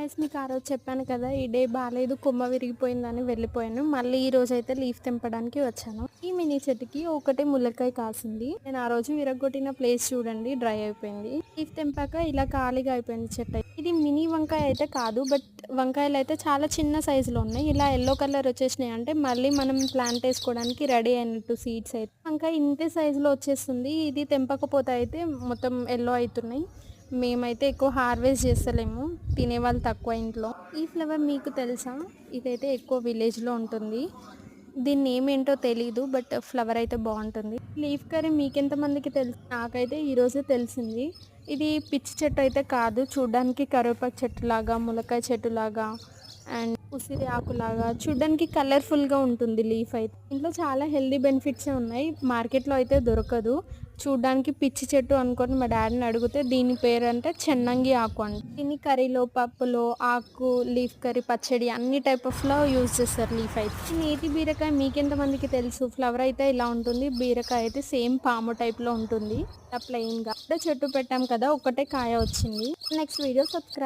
Guys మీకు ఆ రోజు చెప్పాను కదా ఈ డే బాగాలేదు కొమ్మ విరిగిపోయిందని వెళ్ళిపోయాను. మళ్ళీ ఈ రోజు అయితే లీఫ్ తెంపడానికి వచ్చాను. ఈ మినీ చెట్టుకి ఒకటే ములక్కాయ కాసింది. నేను ఆ రోజు విరగొట్టిన ప్లేస్ చూడండి డ్రై అయిపోయింది. లీఫ్ తెంపాక ఇలా ఖాళీగా అయిపోయింది చెట్టు. ఇది మినీ వంకాయ అయితే కాదు, బట్ వంకాయలు అయితే చాలా చిన్న సైజులో ఉన్నాయి. ఇలా ఎల్లో కలర్ వచ్చేసినాయి అంటే మళ్ళీ మనం ప్లాంట్ వేసుకోవడానికి రెడీ అయినట్టు. సీడ్స్ అయితే వంకాయ ఇంతే సైజులో వచ్చేస్తుంది. ఇది తెంపకపోతే అయితే మొత్తం ఎల్లో అవుతున్నాయి. మేమైతే ఎక్కువ హార్వెస్ట్ చేస్తలేము, తినేవాళ్ళు తక్కువ ఇంట్లో. ఈ ఫ్లవర్ మీకు తెలుసా? ఇదైతే ఎక్కువ విలేజ్లో ఉంటుంది. దీన్ని ఏమేంటో తెలీదు, బట్ ఫ్లవర్ అయితే బాగుంటుంది. లీఫ్ కర్రీ మీకెంతమందికి తెలుసు? నాకైతే ఈరోజే తెలిసింది. ఇది పిచ్చి చెట్టు అయితే కాదు, చూడ్డానికి కరివేపాకు చెట్టులాగా, ములక్కాయ చెట్టులాగా అండ్ ఉసిరి ఆకులాగా చూడ్డానికి కలర్ఫుల్గా ఉంటుంది. లీఫ్ అయితే ఇంట్లో చాలా హెల్దీ బెనిఫిట్సే ఉన్నాయి. మార్కెట్లో అయితే దొరకదు. చూడ్డానికి పిచ్చి చెట్టు అనుకొని మా డాడీని అడిగితే దీని పేరు అంటే చెన్నంగి ఆకు అంట. దీన్ని కర్రీలో, పప్పులో, ఆకు, లీఫ్ కర్రీ, పచ్చడి అన్ని టైప్ ఆఫ్లో యూజ్ చేస్తారు లీఫ్ అయితే. నేతి బీరకాయ మీకెంతమందికి తెలుసు? ఫ్లవర్ అయితే ఇలా ఉంటుంది, బీరకాయ అయితే సేమ్ పాము టైప్లో ఉంటుంది. ఇలా ప్లెయిన్గా చెట్టు పెట్టాం కదా, ఒకటే కాయ వచ్చింది. Next video subscribe.